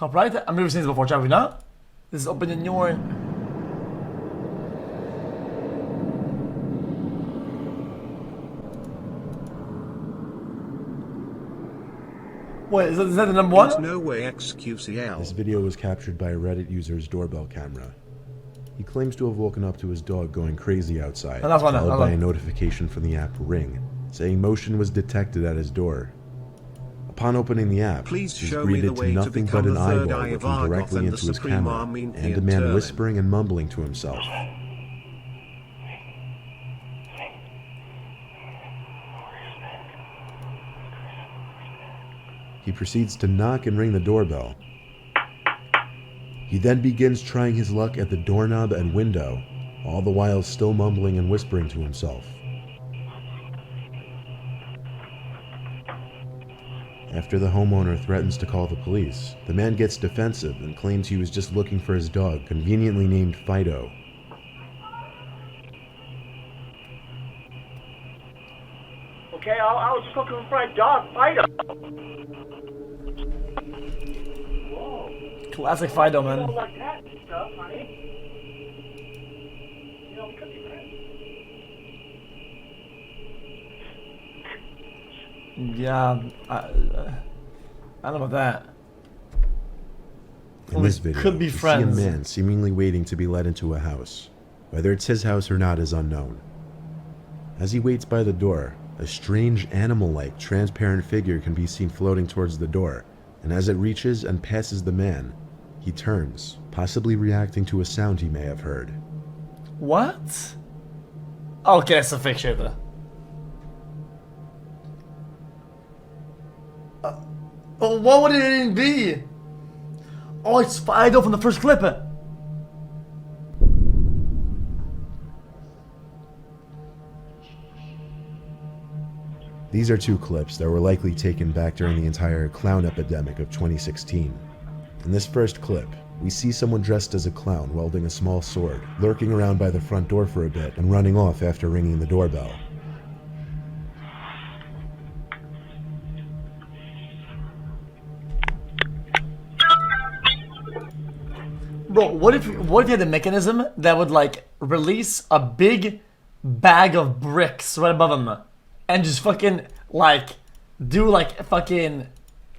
Top right? I've never seen this before, have we not? This is open in your... Wait, is that the number one? There's no way xQcl. This video was captured by a Reddit user's doorbell camera. He claims to have woken up to his dog going crazy outside, followed by a notification from the app Ring, saying motion was detected at his door. Upon opening the app, he's greeted to nothing but an eyeball looking directly into his camera, and a man whispering and mumbling to himself. He proceeds to knock and ring the doorbell. He then begins trying his luck at the doorknob and window, all the while still mumbling and whispering to himself. After the homeowner threatens to call the police, the man gets defensive and claims he was just looking for his dog, conveniently named Fido. Okay, I was just looking for my dog, Fido. Whoa. Classic Fido, man. You don't like that stuff, honey. You know, we could be friends. Yeah, I don't know about that. In this video, could be we friends. see a man seemingly waiting to be let into a house. Whether it's his house or not is unknown. As he waits by the door, a strange animal-like transparent figure can be seen floating towards the door, and as it reaches and passes the man, he turns, possibly reacting to a sound he may have heard. What? Okay, that's a fake shit though. Oh, what would it even be? Oh, it's Fido from the first clip. These are two clips that were likely taken back during the entire clown epidemic of 2016. In this first clip, we see someone dressed as a clown wielding a small sword, lurking around by the front door for a bit and running off after ringing the doorbell. Bro, what if you had a mechanism that would like release a big bag of bricks right above him and just fucking like do like a fucking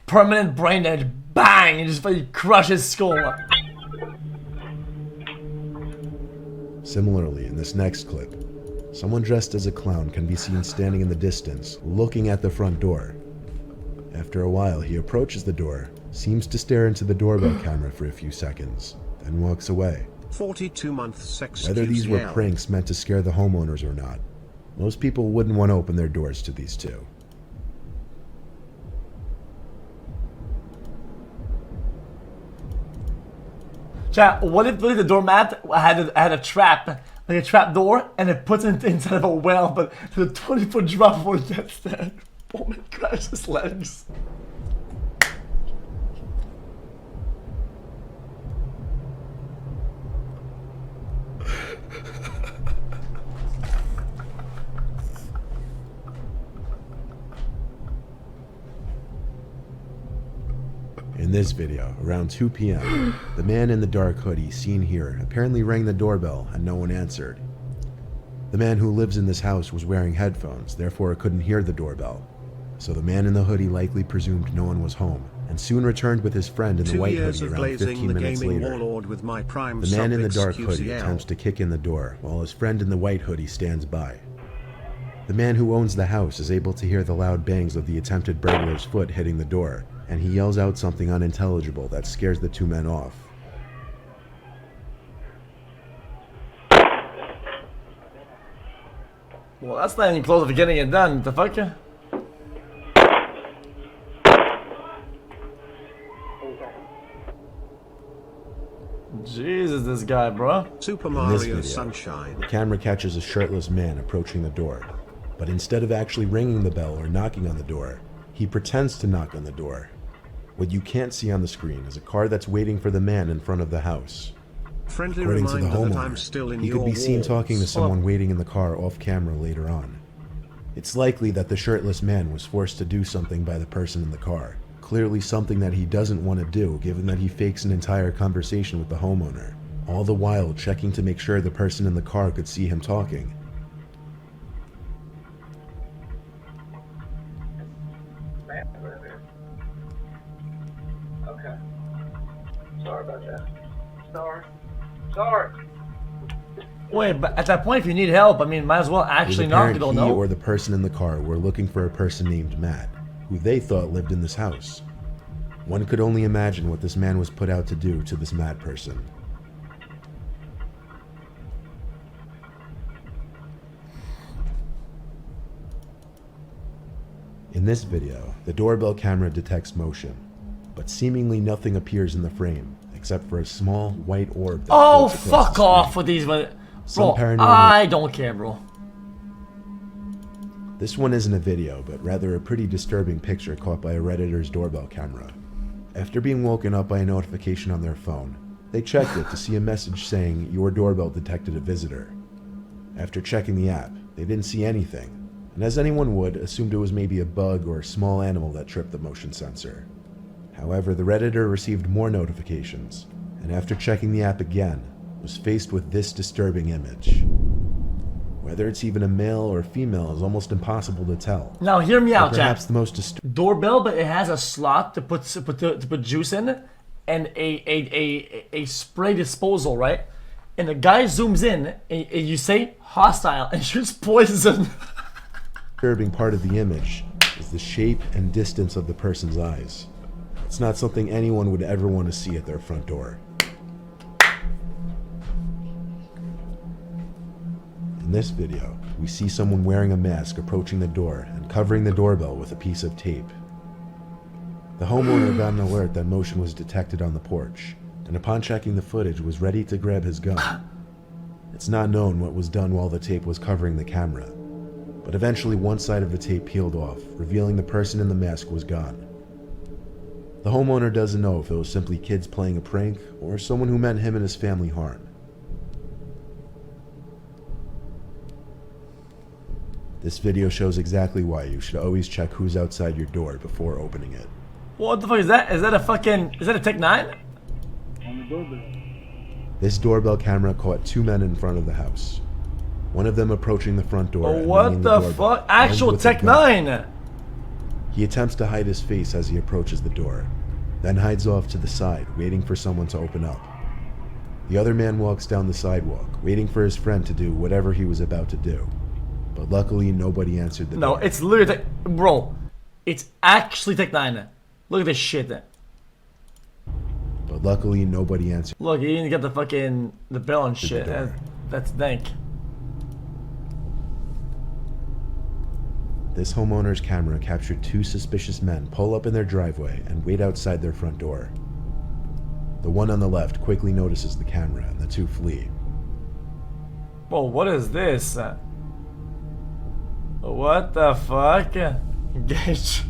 permanent brain damage, bang, and just fucking crush his skull. Similarly, in this next clip, someone dressed as a clown can be seen standing in the distance, looking at the front door. After a while, he approaches the door, seems to stare into the doorbell camera for a few seconds, then walks away. 42-month sex. Whether these were pranks meant to scare the homeowners or not, most people wouldn't want to open their doors to these two. Chat, what if the doormat had a trap, like a trap door, and it puts it inside of a well, but the 20-foot drop before it gets there, boom, it crashes his legs. In this video, around 2 p.m., the man in the dark hoodie seen here apparently rang the doorbell and no one answered. The man who lives in this house was wearing headphones, therefore couldn't hear the doorbell. So the man in the hoodie likely presumed no one was home, and soon returned with his friend in the white hoodie around 15 minutes later. The man in the dark hoodie attempts to kick in the door, while his friend in the white hoodie stands by. The man who owns the house is able to hear the loud bangs of the attempted burglar's foot hitting the door, and he yells out something unintelligible that scares the two men off. Well, that's not even close to getting it done. The fuck? Jesus, this guy, bro. Super In this Mario video, Sunshine. the camera catches a shirtless man approaching the door, but instead of actually ringing the bell or knocking on the door, he pretends to knock on the door. What you can't see on the screen is a car that's waiting for the man in front of the house. Friendly According to the reminder that I'm homeowner, still in he your could be seen walls. talking to someone waiting in the car off camera later on. It's likely that the shirtless man was forced to do something by the person in the car, Clearly something that he doesn't want to do, given that he fakes an entire conversation with the homeowner, all the while checking to make sure the person in the car could see him talking. Okay. Sorry about that. Sorry. Wait, but at that point, if you need help, I mean, might as well It actually was knock. apparent You don't he know. or the person in the car were looking for a person named Matt, who they thought lived in this house. One could only imagine what this man was put out to do to this Matt person. In this video, the doorbell camera detects motion, but seemingly nothing appears in the frame except for a small white orb that Oh, floats across fuck the off screen. with these. Bro, Some paranormal- I don't care, bro. This one isn't a video, but rather a pretty disturbing picture caught by a Redditor's doorbell camera. After being woken up by a notification on their phone, they checked it to see a message saying, "Your doorbell detected a visitor." After checking the app, they didn't see anything, and as anyone would, assumed it was maybe a bug or a small animal that tripped the motion sensor. However, the Redditor received more notifications, and after checking the app again, was faced with this disturbing image. Whether it's even a male or female is almost impossible to tell. Now, hear me But out, Jack. perhaps the most disturbing Doorbell, but it has a slot to put juice in, and a spray disposal, right? And the guy zooms in, and you say hostile, and shoots poison. part of the image is the shape and distance of the person's eyes. It's not something anyone would ever want to see at their front door. In this video, we see someone wearing a mask approaching the door and covering the doorbell with a piece of tape. The homeowner got an alert that motion was detected on the porch, and upon checking the footage was ready to grab his gun. It's not known what was done while the tape was covering the camera, but eventually one side of the tape peeled off, revealing the person in the mask was gone. The homeowner doesn't know if it was simply kids playing a prank or someone who meant him and his family harm. This video shows exactly why you should always check who's outside your door before opening it. What the fuck is that? Is that a Tech 9? This doorbell camera caught two men in front of the house. One of them approaching the front door. and What ringing the doorbell, fuck? Actual armed with a Tech gun. 9! He attempts to hide his face as he approaches the door, then hides off to the side, waiting for someone to open up. The other man walks down the sidewalk, waiting for his friend to do whatever he was about to do. But luckily, nobody answered the No, door. it's literally bro. It's actually Tech 9. Look at this shit. But luckily, nobody answered. Look, you didn't get the bell and shit. door. That's dank. This homeowner's camera captured two suspicious men pull up in their driveway and wait outside their front door. The one on the left quickly notices the camera and the two flee. Bro, what is this? What the fuck? Engage.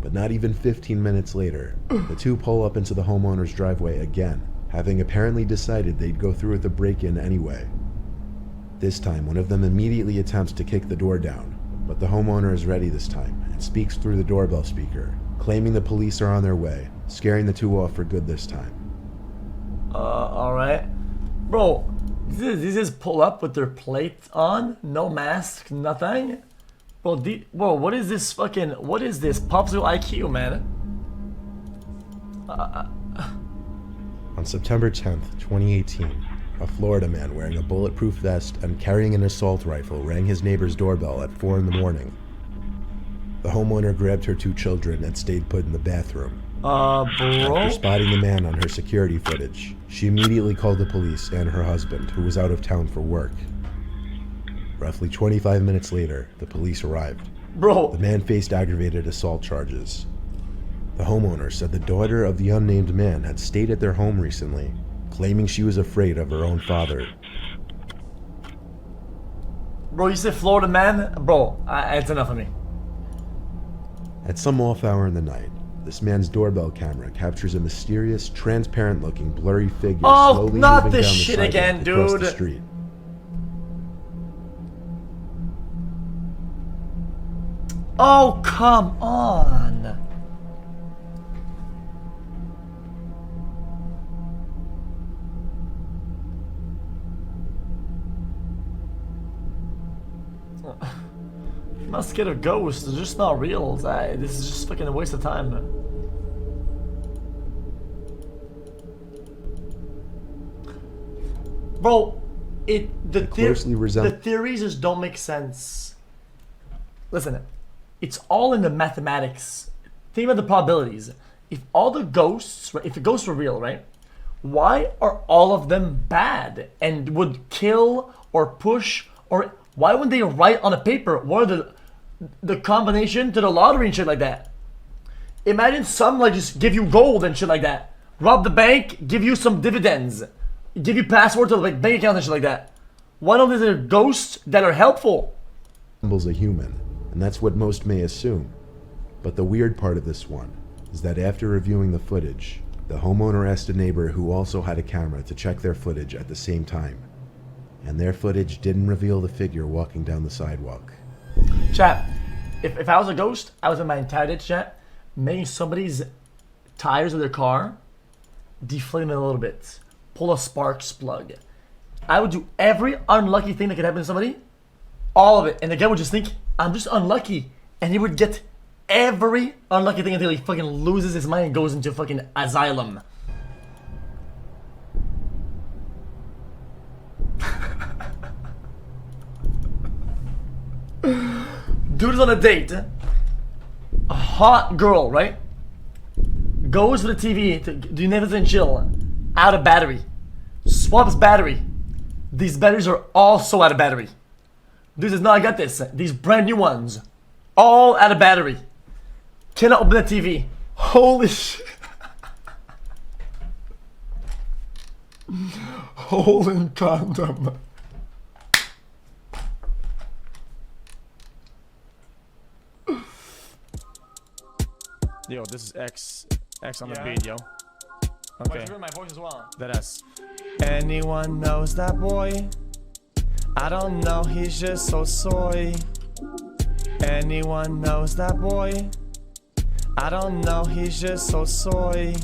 But not even 15 minutes later, the two pull up into the homeowner's driveway again, having apparently decided they'd go through with the break-in anyway. This time, one of them immediately attempts to kick the door down, but the homeowner is ready this time and speaks through the doorbell speaker, claiming the police are on their way, scaring the two off for good this time. Alright. Bro, these just pull up with their plate on, no mask, nothing. Bro, what is this fucking, what is this? Popsicle IQ, man. On September 10th, 2018, a Florida man wearing a bulletproof vest and carrying an assault rifle rang his neighbor's doorbell at 4 in the morning. The homeowner grabbed her two children and stayed put in the bathroom. Bro? After spotting the man on her security footage, she immediately called the police and her husband, who was out of town for work. Roughly 25 minutes later, the police arrived. Bro. The man faced aggravated assault charges. The homeowner said the daughter of the unnamed man had stayed at their home recently, claiming she was afraid of her own father. Bro, you said Florida man? Bro, it's enough of me. At some off hour in the night, this man's doorbell camera captures a mysterious, transparent-looking, blurry figure Oh, slowly not moving this down the shit sidewalk again, across the dude. street. Oh, come on. I'm not scared of ghosts, they're just not real. This is just fucking a waste of time. Bro, the theories just don't make sense. Listen, it's all in the mathematics. Think about the probabilities. If all the ghosts, if the ghosts were real, right? Why are all of them bad and would kill or push, or why wouldn't they write on a paper what are the combination to the lottery and shit like that? Imagine some like just give you gold and shit like that. Rob the bank, give you some dividends. Give you password to the bank account and shit like that. Why don't there ghosts that are helpful? Resembles a human, and that's what most may assume. But the weird part of this one is that after reviewing the footage, the homeowner asked a neighbor who also had a camera to check their footage at the same time. And their footage didn't reveal the figure walking down the sidewalk. Chat, if I was a ghost, I was in my entire chat, making somebody's tires of their car deflate them a little bit. Pull a sparks plug. I would do every unlucky thing that could happen to somebody. All of it. And the guy would just think, I'm just unlucky. And he would get every unlucky thing until he fucking loses his mind and goes into a fucking asylum. Dude is on a date. A hot girl, right? Goes to the TV to do Netflix and chill. Out of battery. Swaps battery. These batteries are also out of battery. Dude says, no, I got this. These brand new ones. All out of battery. Cannot open the TV. Holy shit. Hole in condom. Yo, this is X on the beat, yo. Okay. My voice as well. That ass. Anyone knows that boy? I don't know, he's just so soy. Anyone knows that boy? I don't know, he's just so soy.